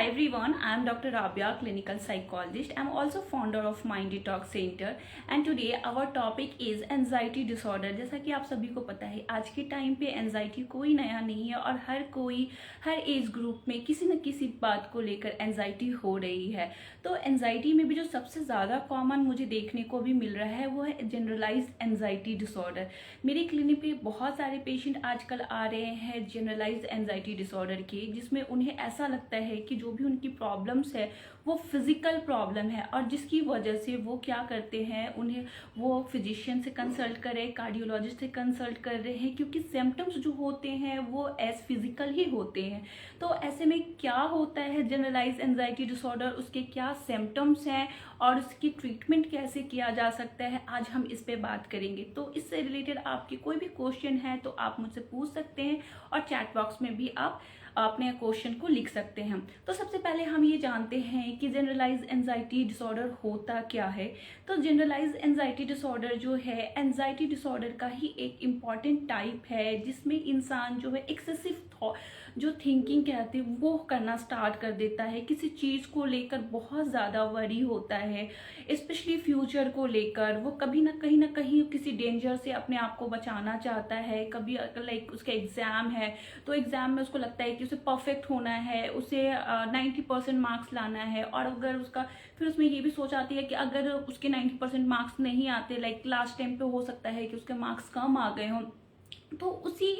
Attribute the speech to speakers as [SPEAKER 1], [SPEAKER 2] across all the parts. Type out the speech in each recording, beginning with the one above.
[SPEAKER 1] Hi everyone, I am Dr. Rabia, clinical psychologist. I am also founder of Mind Detox Center and today our topic is anxiety disorder. जैसा कि आप सभी को पता है आज के टाइम पे एंजाइटी कोई नया नहीं है और हर एज ग्रुप में किसी न किसी बात को लेकर एंजाइटी हो रही है। तो एंजाइटी में भी जो सबसे ज़्यादा कॉमन मुझे देखने को भी मिल रहा है वो है जनरलाइज्ड एंजाइटी डिसऑर्डर। मेरे क्लिनिक पे बहुत सारे पेशेंट आजकल आ रहे हैं जनरलाइज्ड एंजाइटी डिसऑर्डर के, जिसमें उन्हें ऐसा लगता है कि जो भी उनकी प्रॉब्लम्स है वो फिजिकल प्रॉब्लम है और जिसकी वजह से वो क्या करते हैं, उन्हें वो फिजिशियन से कंसल्ट कर रहे हैं, कार्डियोलॉजिस्ट से कंसल्ट कर रहे हैं, क्योंकि सिम्टम्स जो होते हैं वो एज फिजिकल ही होते हैं। तो ऐसे में क्या होता है जनरलाइज एंजाइटी डिसऑर्डर, उसके क्या सिम्टम्स हैं और उसकी ट्रीटमेंट कैसे किया जा सकता है, आज हम इस पे बात करेंगे। तो इससे रिलेटेड आपके कोई भी क्वेश्चन है तो आप मुझसे पूछ सकते हैं और चैट बॉक्स में भी आप अपने क्वेश्चन को लिख सकते हैं। तो सबसे पहले हम ये जानते हैं कि जनरलाइज एंजाइटी डिसऑर्डर होता क्या है। तो जनरलाइज एंजाइटी डिसऑर्डर जो है एंजाइटी डिसऑर्डर का ही एक इम्पॉर्टेंट टाइप है, जिसमें इंसान जो है एक्सेसिव जो थिंकिंग कहते हैं वो करना स्टार्ट कर देता है, किसी चीज़ को लेकर बहुत ज़्यादा वरी होता है, स्पेशली फ्यूचर को लेकर। वो कभी ना कहीं किसी डेंजर से अपने आप को बचाना चाहता है। कभी लाइक उसका एग्ज़ाम है तो एग्ज़ाम में उसको लगता है कि उसे परफेक्ट होना है, उसे 90% मार्क्स लाना है, और अगर उसका फिर उसमें ये भी सोच आती है कि अगर उसके 90% मार्क्स नहीं आते, लाइक लास्ट टाइम पे हो सकता है कि उसके मार्क्स कम आ गए हों, तो उसी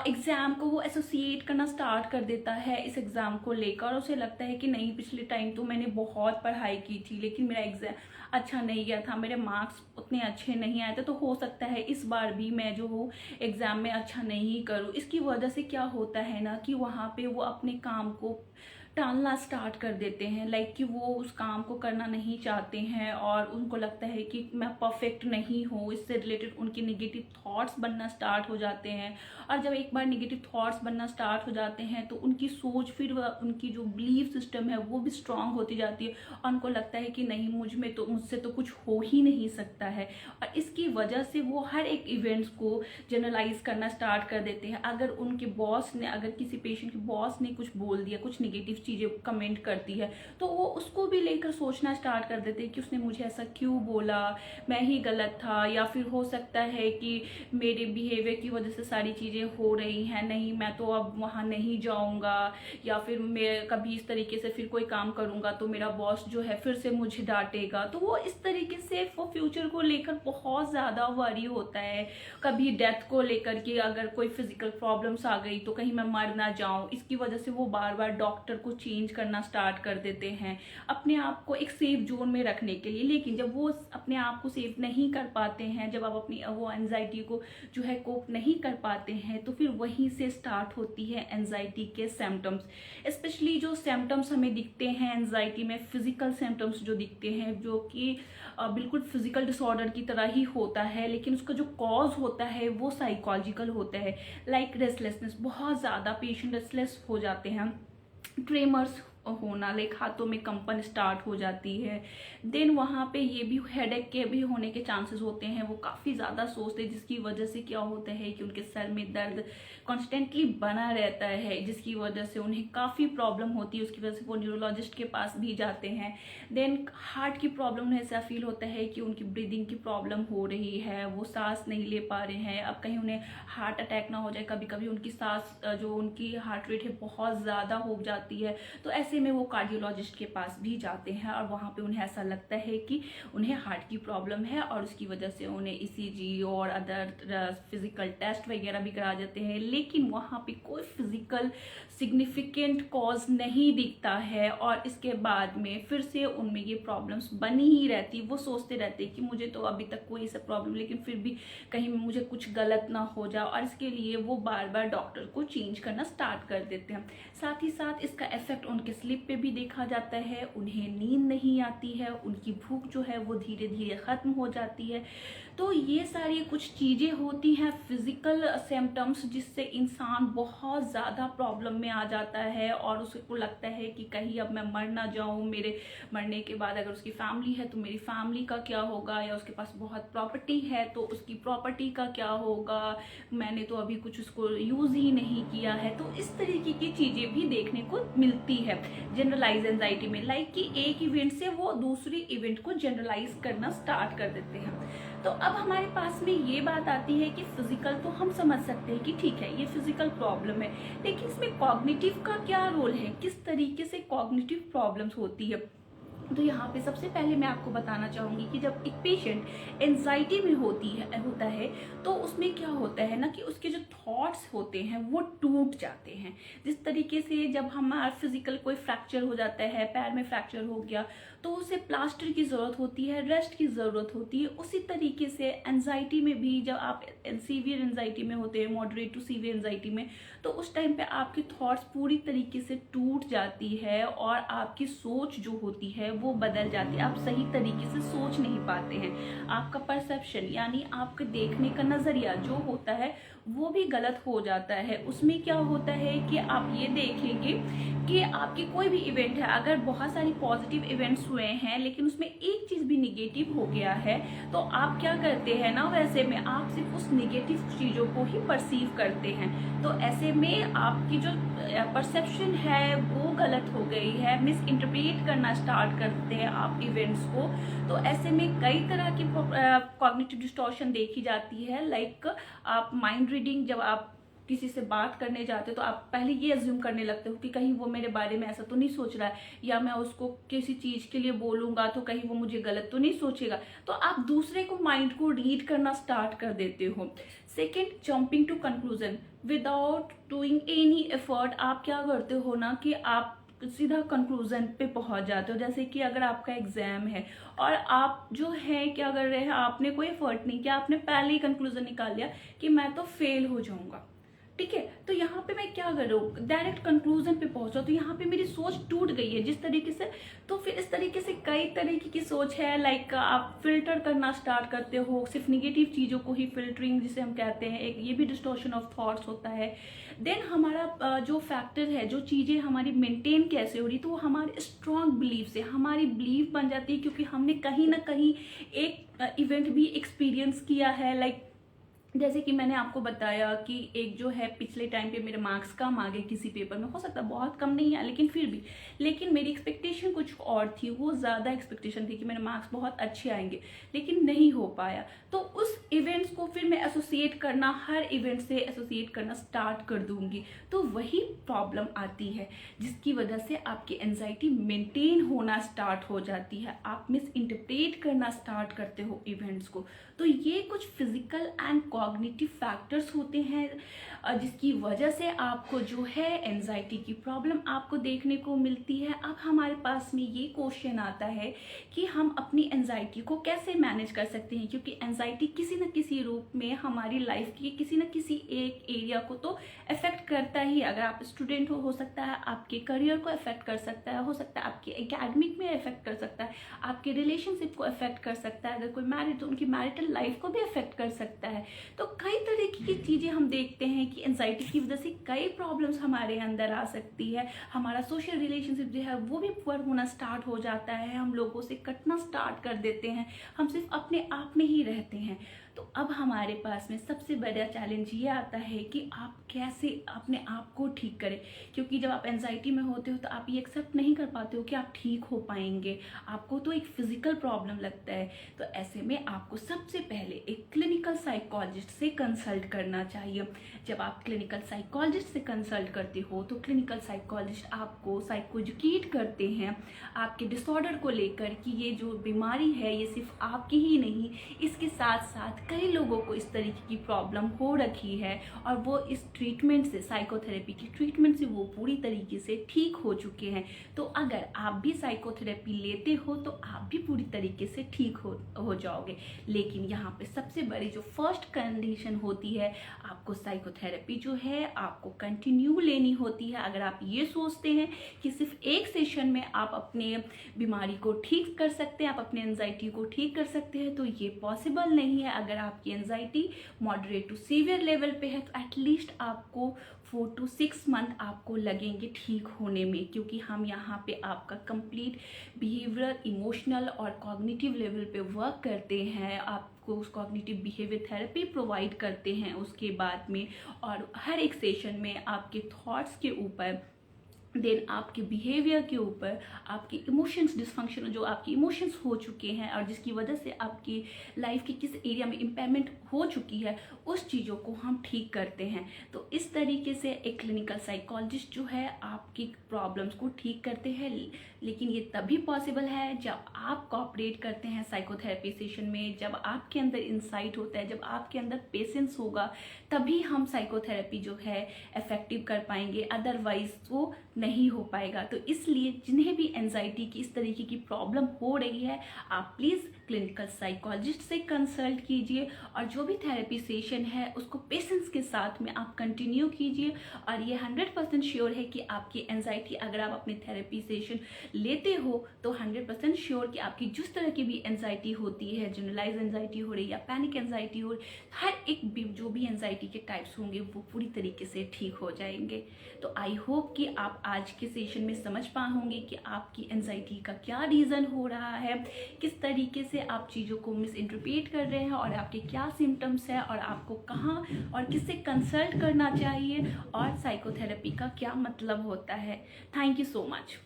[SPEAKER 1] एग्ज़ाम को वो एसोसिएट करना स्टार्ट कर देता है इस एग्ज़ाम को लेकर, और उसे लगता है कि नहीं, पिछले टाइम तो मैंने बहुत पढ़ाई की थी लेकिन मेरा एग्ज़ाम अच्छा नहीं गया था, मेरे मार्क्स उतने अच्छे नहीं आए थे, तो हो सकता है इस बार भी मैं जो हूँ एग्ज़ाम में अच्छा नहीं करूँ। इसकी वजह से क्या होता है ना कि वहाँ पे वो अपने काम को टालना स्टार्ट कर देते हैं, लाइक कि वो उस काम को करना नहीं चाहते हैं और उनको लगता है कि मैं परफेक्ट नहीं हूँ। इससे रिलेटेड उनके नेगेटिव थॉट्स बनना स्टार्ट हो जाते हैं, और जब एक बार नेगेटिव थॉट्स बनना स्टार्ट हो जाते हैं तो उनकी सोच, फिर उनकी जो बिलीफ सिस्टम है वो भी स्ट्रांग होती जाती है और उनको लगता है कि नहीं, मुझसे तो कुछ हो ही नहीं सकता है। और इसकी वजह से वो हर एक इवेंट्स को जनरलाइज करना स्टार्ट कर देते हैं। अगर किसी पेशेंट के बॉस ने कुछ बोल दिया, कुछ नेगेटिव चीजें कमेंट करती है, तो वो उसको भी लेकर सोचना स्टार्ट कर देते हैं कि उसने मुझे ऐसा क्यों बोला, मैं ही गलत था, या फिर हो सकता है कि मेरे बिहेवियर की वजह से सारी चीज़ें हो रही हैं, नहीं मैं तो अब वहाँ नहीं जाऊँगा, या फिर मैं कभी इस तरीके से फिर कोई काम करूँगा तो मेरा बॉस जो है फिर से मुझे डांटेगा। तो वो इस तरीके से वो फ्यूचर को लेकर बहुत ज़्यादा वरी होता है। कभी डेथ को लेकर कि अगर कोई फिजिकल प्रॉब्लम्स आ गई तो कहीं मैं मर ना जाऊँ, इसकी वजह से वो बार बार डॉक्टर को चेंज करना स्टार्ट कर देते हैं अपने आप को एक सेफ जोन में रखने के लिए। लेकिन जब वो अपने आप को सेफ नहीं कर पाते हैं, जब आप अपनी वो एंजाइटी को जो है कोप नहीं कर पाते हैं, तो फिर वहीं से स्टार्ट होती है एंजाइटी के सिम्टम्स। स्पेशली जो सिम्टम्स हमें दिखते हैं एंजाइटी में, फिजिकल सिम्टम्स जो दिखते हैं, जो कि बिल्कुल फिजिकल डिसऑर्डर की तरह ही होता है, लेकिन उसका जो कॉज होता है वो साइकोलॉजिकल होता है। लाइक रेस्टलेसनेस, बहुत ज़्यादा पेशेंट रेस्टलेस हो जाते हैं, ट्रेमर्स होना, लाइक हाथों में कंपन स्टार्ट हो जाती है। देन वहाँ पे ये भी हेडेक के भी होने के चांसेस होते हैं, वो काफ़ी ज़्यादा सोचते हैं, जिसकी वजह से क्या होता है कि उनके सर में दर्द कॉन्स्टेंटली बना रहता है, जिसकी वजह से उन्हें काफ़ी प्रॉब्लम होती है। उसकी वजह से वो न्यूरोलॉजिस्ट के पास भी जाते हैं। देन हार्ट की प्रॉब्लम, उन्हें ऐसा फील होता है कि उनकी ब्रीदिंग की प्रॉब्लम हो रही है, वो सांस नहीं ले पा रहे हैं, अब कहीं उन्हें हार्ट अटैक ना हो जाए। कभी कभी उनकी सांस जो उनकी हार्ट रेट है बहुत ज़्यादा हो जाती है, तो ऐसे में वो कार्डियोलॉजिस्ट के पास भी जाते हैं और वहाँ पे उन्हें ऐसा लगता है कि उन्हें हार्ट की प्रॉब्लम है, और उसकी वजह से उन्हें ईसीजी और अदर फिजिकल टेस्ट वगैरह भी करा जाते हैं। लेकिन वहाँ पे कोई फिजिकल सिग्निफिकेंट कॉज नहीं दिखता है, और इसके बाद में फिर से उनमें ये प्रॉब्लम्स बनी ही रहती। वो सोचते रहते हैं कि मुझे तो अभी तक कोई ऐसा प्रॉब्लम, लेकिन फिर भी कहीं मुझे कुछ गलत ना हो जाए, और इसके लिए वो बार बार डॉक्टर को चेंज करना स्टार्ट कर देते हैं। साथ ही साथ इसका इफेक्ट उनके स्लीप पे भी देखा जाता है, उन्हें नींद नहीं आती है, उनकी भूख जो है वो धीरे धीरे ख़त्म हो जाती है। तो ये सारी कुछ चीज़ें होती हैं फिजिकल सिम्टम्स, जिससे इंसान बहुत ज़्यादा प्रॉब्लम में आ जाता है और उसको लगता है कि कहीं अब मैं मर ना जाऊँ, मेरे मरने के बाद अगर उसकी फैमिली है तो मेरी फैमिली का क्या होगा, या उसके पास बहुत प्रॉपर्टी है तो उसकी प्रॉपर्टी का क्या होगा, मैंने तो अभी कुछ उसको यूज़ ही नहीं किया है। तो इस तरीके की चीज़ें भी देखने को मिलती है। जनरलाइज एंजाइटी में, लाइक कि एक इवेंट से वो दूसरी इवेंट को जनरलाइज करना स्टार्ट कर देते हैं। तो अब हमारे पास में ये बात आती है कि फिजिकल तो हम समझ सकते हैं कि ठीक है ये फिजिकल प्रॉब्लम है, लेकिन इसमें कॉग्निटिव का क्या रोल है, किस तरीके से कॉग्निटिव प्रॉब्लम्स होती है। तो यहाँ पे सबसे पहले मैं आपको बताना चाहूंगी कि जब एक पेशेंट एंजाइटी में होता है तो उसमें क्या होता है ना कि उसके जो थॉट्स होते हैं वो टूट जाते हैं। जिस तरीके से जब हमारा फिजिकल कोई फ्रैक्चर हो जाता है, पैर में फ्रैक्चर हो गया तो उसे प्लास्टर की ज़रूरत होती है, रेस्ट की ज़रूरत होती है। उसी तरीके से एंजाइटी में भी जब आप सीवियर एंजाइटी में होते हैं, मॉडरेट टू सीवियर एंजाइटी में, तो उस टाइम पे आपकी थॉट्स पूरी तरीके से टूट जाती है और आपकी सोच जो होती है वो बदल जाती है। आप सही तरीके से सोच नहीं पाते हैं, आपका परसेप्शन यानी आपके देखने का नज़रिया जो होता है वो भी गलत हो जाता है। उसमें क्या होता है कि आप ये देखेंगे कि आपकी कोई भी इवेंट है, अगर बहुत सारी पॉजिटिव इवेंट्स हुए हैं लेकिन उसमें एक चीज़ भी निगेटिव हो गया है तो आप क्या करते हैं ना, वैसे में आप सिर्फ उस निगेटिव चीज़ों को ही परसीव करते हैं। तो ऐसे में आपकी जो परसेप्शन है वो गलत हो गई है, मिस इंटरप्रेट करना स्टार्ट करते हैं आप इवेंट्स को। तो ऐसे में कई तरह की कॉग्निटिव डिस्टॉर्शन देखी जाती है। लाइक आप माइंड रीडिंग, जब आप किसी से बात करने जाते हो तो आप पहले ये अज्यूम करने लगते हो कि कहीं वो मेरे बारे में ऐसा तो नहीं सोच रहा है, या मैं उसको किसी चीज़ के लिए बोलूँगा तो कहीं वो मुझे गलत तो नहीं सोचेगा। तो आप दूसरे को माइंड को रीड करना स्टार्ट कर देते हो। Second, jumping to conclusion without doing any effort. आप क्या करते हो ना कि आप सीधा कंक्लूजन पे पहुंच जाते हो। जैसे कि अगर आपका एग्जाम है और आप जो है क्या कर रहे हैं, आपने कोई एफर्ट नहीं किया, आपने पहले ही कंक्लूजन निकाल लिया कि मैं तो फेल हो जाऊंगा, ठीक है। तो यहाँ पे मैं क्या कर रहा हूँ, डायरेक्ट कंक्लूजन पे पहुंचा, तो यहाँ पे मेरी सोच टूट गई है जिस तरीके से। तो फिर इस तरीके से कई तरीके की सोच है, लाइक आप फिल्टर करना स्टार्ट करते हो, सिर्फ निगेटिव चीज़ों को ही फिल्टरिंग जिसे हम कहते हैं, एक ये भी डिस्टॉर्शन ऑफ थॉट्स होता है। देन हमारा जो फैक्टर है, जो चीज़ें हमारी मेंटेन कैसे हो रही, तो वो हमारे स्ट्रॉन्ग बिलीव से हमारी बिलीव बन जाती है, क्योंकि हमने कहीं ना कहीं एक इवेंट भी एक्सपीरियंस किया है। लाइक जैसे कि मैंने आपको बताया कि एक जो है पिछले टाइम पे मेरे मार्क्स कम आ गए किसी पेपर में, हो सकता है बहुत कम नहीं है लेकिन फिर भी, लेकिन मेरी एक्सपेक्टेशन कुछ और थी, वो ज़्यादा एक्सपेक्टेशन थी कि मेरे मार्क्स बहुत अच्छे आएंगे, लेकिन नहीं हो पाया। तो उस इवेंट्स को फिर मैं एसोसिएट करना, हर इवेंट से एसोसिएट करना स्टार्ट कर दूंगी। तो वही प्रॉब्लम आती है जिसकी वजह से आपकी एंजाइटी मेंटेन होना स्टार्ट हो जाती है, आप मिस इंटरप्रेट करना स्टार्ट करते हो इवेंट्स को। तो ये कुछ फिजिकल एंड कॉग्निटिव फैक्टर्स होते हैं जिसकी वजह से आपको जो है एंजाइटी की प्रॉब्लम आपको देखने को मिलती है। अब हमारे पास में ये क्वेश्चन आता है कि हम अपनी एंजाइटी को कैसे मैनेज कर सकते हैं, क्योंकि एंजाइटी किसी न किसी रूप में हमारी लाइफ की किसी न किसी एक एरिया को तो अफेक्ट करता ही। अगर आप स्टूडेंट हो सकता है आपके करियर को अफेक्ट कर सकता है, हो सकता है आपके एकेडमिक में अफेक्ट कर सकता है, आपके रिलेशनशिप को अफेक्ट कर सकता है, अगर कोई मैरिड तो उनकी मैरिटल लाइफ को भी अफेक्ट कर सकता है। तो कई तरीके की चीज़ें हम देखते हैं कि एंजाइटी की वजह से कई प्रॉब्लम्स हमारे अंदर आ सकती है। हमारा सोशल रिलेशनशिप जो है वो भी पुअर होना स्टार्ट हो जाता है, हम लोगों से कटना स्टार्ट कर देते हैं, हम सिर्फ अपने आप में ही रहते हैं। तो अब हमारे पास में सबसे बड़ा चैलेंज ये आता है कि आप कैसे अपने आप को ठीक करें, क्योंकि जब आप एंजाइटी में होते हो तो आप ये एक्सेप्ट नहीं कर पाते हो कि आप ठीक हो पाएंगे, आपको तो एक फिजिकल प्रॉब्लम लगता है। तो ऐसे में आपको सबसे पहले एक क्लिनिकल साइकोलॉजिस्ट से कंसल्ट करना चाहिए। जब आप क्लिनिकल साइकोलॉजिस्ट से कंसल्ट करते हो तो क्लिनिकल साइकोलॉजिस्ट आपको साइको एजुकेट करते हैं आपके डिसऑर्डर को लेकर कि ये जो बीमारी है ये सिर्फ आपकी ही नहीं, इसके साथ साथ कई लोगों को इस तरीके की प्रॉब्लम हो रखी है और वो इस ट्रीटमेंट से, साइकोथेरेपी की ट्रीटमेंट से वो पूरी तरीके से ठीक हो चुके हैं। तो अगर आप भी साइकोथेरेपी लेते हो तो आप भी पूरी तरीके से ठीक हो जाओगे। लेकिन यहाँ पे सबसे बड़ी जो फर्स्ट कंडीशन होती है, आपको साइकोथेरेपी जो है आपको कंटिन्यू लेनी होती है। अगर आप ये सोचते हैं कि सिर्फ एक सेशन में आप अपने बीमारी को ठीक कर सकते हैं, आप अपने एंजाइटी को ठीक कर सकते हैं, तो ये पॉसिबल नहीं है। अगर आपकी anxiety moderate to severe level पे है तो एटलीस्ट आपको 4 to 6 मंथ आपको लगेंगे ठीक होने में, क्योंकि हम यहाँ पे आपका कंप्लीट बिहेवियर, इमोशनल और कॉग्निटिव लेवल पे वर्क करते हैं, आपको उस कॉग्निटिव बिहेवियर थेरेपी प्रोवाइड करते हैं उसके बाद में। और हर एक सेशन में आपके थॉट्स के ऊपर देन आपके बिहेवियर के ऊपर, आपके इमोशंस डिसफंक्शन, जो आपके इमोशंस हो चुके हैं और जिसकी वजह से आपकी लाइफ के किस एरिया में इम्पेयरमेंट हो चुकी है, उस चीज़ों को हम ठीक करते हैं। तो इस तरीके से एक क्लिनिकल साइकोलॉजिस्ट जो है आपकी प्रॉब्लम्स को ठीक करते हैं। लेकिन ये तभी पॉसिबल है जब आप कोऑपरेट करते हैं साइकोथेरेपी सेशन में, जब आपके अंदर इंसाइट होता है, जब आपके अंदर पेशेंस होगा, तभी हम साइकोथेरेपी जो है इफेक्टिव कर पाएंगे, अदरवाइज वो नहीं हो पाएगा। तो इसलिए जिन्हें भी एंजाइटी की इस तरीके की प्रॉब्लम हो रही है, आप प्लीज़ क्लिनिकल साइकोलॉजिस्ट से कंसल्ट कीजिए और जो भी थेरेपी सेशन है उसको पेशेंस के साथ में आप कंटिन्यू कीजिए। और ये 100% श्योर है कि आपकी एंजाइटी, अगर आप अपनी थेरेपी सेशन लेते हो तो 100% श्योर कि आपकी जिस तरह की भी एंजाइटी होती है, जनरलाइज एंजाइटी हो रही है या पैनिक एंजाइटी हो रही, हर एक जो भी एंजाइटी के टाइप्स होंगे वो पूरी तरीके से ठीक हो जाएंगे। तो आई होप कि आप आज के सेशन में समझ पाए होंगे कि आपकी एंजाइटी का क्या रीज़न हो रहा है, किस तरीके से आप चीज़ों को मिस इंटरप्रेट कर रहे हैं और आपके क्या सिम्टम्स है और आपको कहाँ और किससे कंसल्ट करना चाहिए और साइकोथेरेपी का क्या मतलब होता है। Thank you so much.